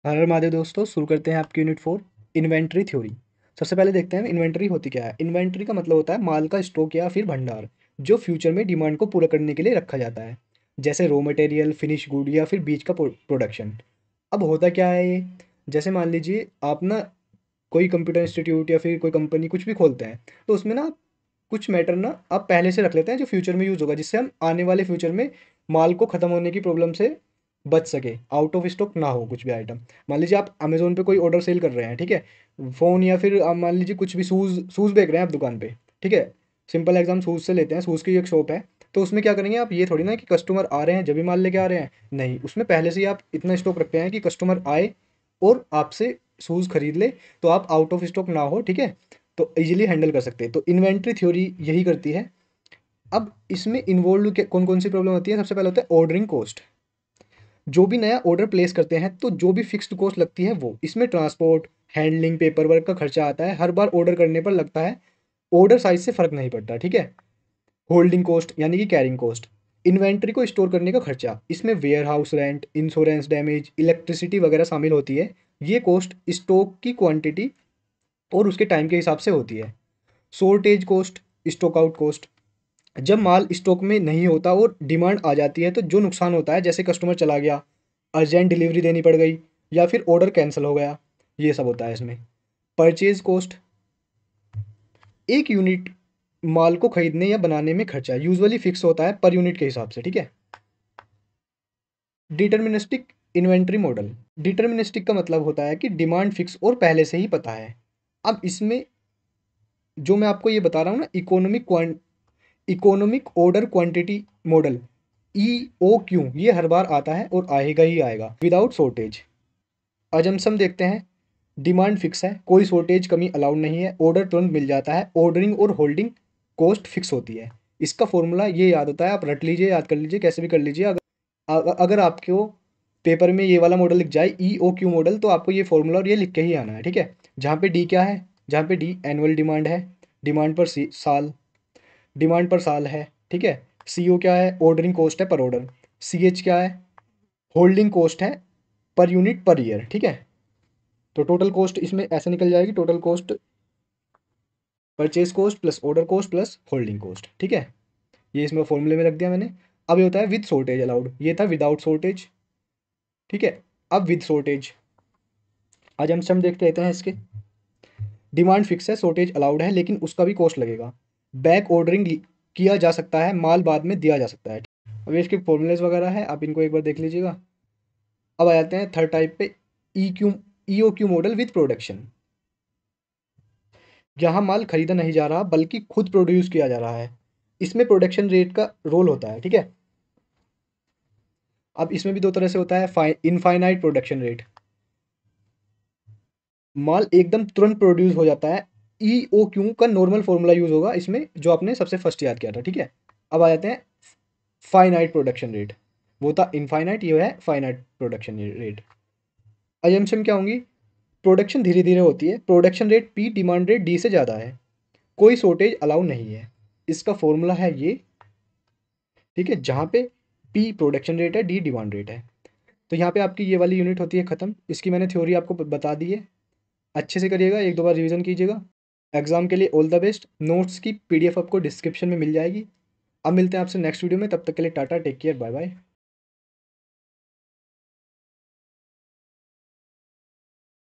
हर हर महादेव दोस्तों, शुरू करते हैं आपकी यूनिट 4 इन्वेंट्री थ्योरी। सबसे पहले देखते हैं इन्वेंट्री होती क्या है। इन्वेंट्री का मतलब होता है माल का स्टॉक या फिर भंडार जो फ्यूचर में डिमांड को पूरा करने के लिए रखा जाता है, जैसे रॉ मटेरियल, फिनिश गुड या फिर बीज का प्रोडक्शन। अब होता क्या है ये, जैसे मान लीजिए आप ना कोई कंप्यूटर इंस्टीट्यूट या फिर कोई कंपनी कुछ भी खोलते हैं, तो उसमें ना कुछ मैटर ना आप पहले से रख लेते हैं जो फ्यूचर में यूज़ होगा, जिससे हम आने वाले फ्यूचर में माल को ख़त्म होने की प्रॉब्लम से बच सके, आउट ऑफ स्टॉक ना हो कुछ भी आइटम। मान लीजिए आप अमेज़ोन पे कोई ऑर्डर सेल कर रहे हैं, ठीक है, फ़ोन या फिर आप मान लीजिए कुछ भी शूज़ शूज़ बेच रहे हैं आप दुकान पे, ठीक है। सिंपल एग्जाम शूज़ से लेते हैं, शूज़ की एक शॉप है। तो उसमें क्या करेंगे आप, ये थोड़ी ना कि कस्टमर आ रहे हैं जब भी माल लेके आ रहे हैं, नहीं, उसमें पहले से ही आप इतना स्टॉक रखते हैं कि कस्टमर आए और आपसे शूज़ खरीद ले, तो आप आउट ऑफ स्टॉक ना हो, ठीक है, तो इजीली हैंडल कर सकते हैं। तो इन्वेंट्री थ्योरी यही करती है। अब इसमें इन्वॉल्व कौन कौन सी प्रॉब्लम होती है, सबसे पहले होता है ऑर्डरिंग कॉस्ट। जो भी नया ऑर्डर प्लेस करते हैं तो जो भी फिक्स्ड कॉस्ट लगती है वो, इसमें ट्रांसपोर्ट, हैंडलिंग, पेपर वर्क का खर्चा आता है, हर बार ऑर्डर करने पर लगता है। ऑर्डर साइज से फर्क नहीं पड़ता, ठीक है। होल्डिंग कॉस्ट यानी कि कैरिंग कॉस्ट, इन्वेंट्री को स्टोर करने का खर्चा, इसमें warehouse rent, insurance, damage, electricity वगैरह शामिल होती है। ये कॉस्ट स्टॉक की क्वांटिटी और उसके टाइम के हिसाब से होती है। Shortage cost, stock out cost, जब माल स्टॉक में नहीं होता और डिमांड आ जाती है तो जो नुकसान होता है, जैसे कस्टमर चला गया, अर्जेंट डिलीवरी देनी पड़ गई या फिर ऑर्डर कैंसिल हो गया, ये सब होता है इसमें। परचेज कॉस्ट, एक यूनिट माल को खरीदने या बनाने में खर्चा यूजुअली फिक्स होता है पर यूनिट के हिसाब से, ठीक है। डिटर्मिनिस्टिक इन्वेंट्री मॉडल, डिटर्मिनिस्टिक का मतलब होता है कि डिमांड फिक्स और पहले से ही पता है। अब इसमें जो मैं आपको ये बता रहा हूँ ना, economic order quantity model, EOQ, ये हर बार आता है और आएगा ही आएगा विदाउट शॉर्टेज। अजम्पशन देखते हैं, डिमांड फिक्स है, कोई शॉर्टेज कमी अलाउड नहीं है, ऑर्डर तुरंत मिल जाता है, ऑर्डरिंग और होल्डिंग कॉस्ट फिक्स होती है। इसका फॉर्मूला ये याद होता है, आप रट लीजिए, याद कर लीजिए, कैसे भी कर लीजिए। अगर आपको पेपर में ये वाला मॉडल लिख जाए, EOQ मॉडल, तो आपको ये फॉर्मूला और ये लिख के ही आना है, ठीक है। जहाँ पे डी क्या है, जहाँ पे डी एनुअल डिमांड है, डिमांड पर साल, डिमांड पर साल है, ठीक है। CO क्या है, ऑर्डरिंग कॉस्ट है पर ऑर्डर। CH क्या है, होल्डिंग कॉस्ट है पर यूनिट पर ईयर, ठीक है। तो टोटल कॉस्ट इसमें ऐसे निकल जाएगी, total cost purchase cost plus order cost plus holding cost, ठीक है। ये इसमें फॉर्मूले में रख दिया मैंने। अब ये होता है विद शॉर्टेज अलाउड, ये था विदाउट शॉर्टेज, ठीक है। अब विद शॉर्टेज, आज हम सम देखते रहते हैं इसके। डिमांड फिक्स है, शॉर्टेज अलाउड है, लेकिन उसका भी कॉस्ट लगेगा। बैक ऑर्डरिंग किया जा सकता है, माल बाद में दिया जा सकता है। अब ये इसके फॉर्मूलेज वगैरह है, आप इनको एक बार देख लीजिएगा। अब आ जाते हैं थर्ड टाइप पे, EOQ मॉडल विद प्रोडक्शन। यहाँ माल खरीदा नहीं जा रहा बल्कि खुद प्रोड्यूस किया जा रहा है, इसमें प्रोडक्शन रेट का रोल होता है, ठीक है। अब इसमें भी दो तरह से होता है, इनफाइनाइट प्रोडक्शन रेट, माल एकदम तुरंत प्रोड्यूस हो जाता है। EOQ का नॉर्मल फॉर्मूला यूज होगा इसमें, जो आपने सबसे फर्स्ट याद किया था, ठीक है। अब आ जाते हैं फाइनाइट प्रोडक्शन रेट, वो था इनफाइनाइट, ये है फाइनाइट प्रोडक्शन रेट। अजम्पशन क्या होंगी, प्रोडक्शन धीरे धीरे होती है, production rate P, demand rate D से ज़्यादा है, कोई शॉर्टेज अलाउ नहीं है। इसका फॉर्मूला है ये, ठीक है, जहाँ पे P प्रोडक्शन रेट है, D डिमांड रेट है। तो यहाँ पे आपकी ये वाली यूनिट होती है ख़त्म। इसकी मैंने थ्योरी आपको बता दी है, अच्छे से करिएगा, एक दो बार रिवीजन कीजिएगा। एग्जाम के लिए ऑल द बेस्ट। नोट्स की PDF आपको डिस्क्रिप्शन में मिल जाएगी। अब मिलते हैं आपसे नेक्स्ट वीडियो में, तब तक के लिए tata, take care, bye bye.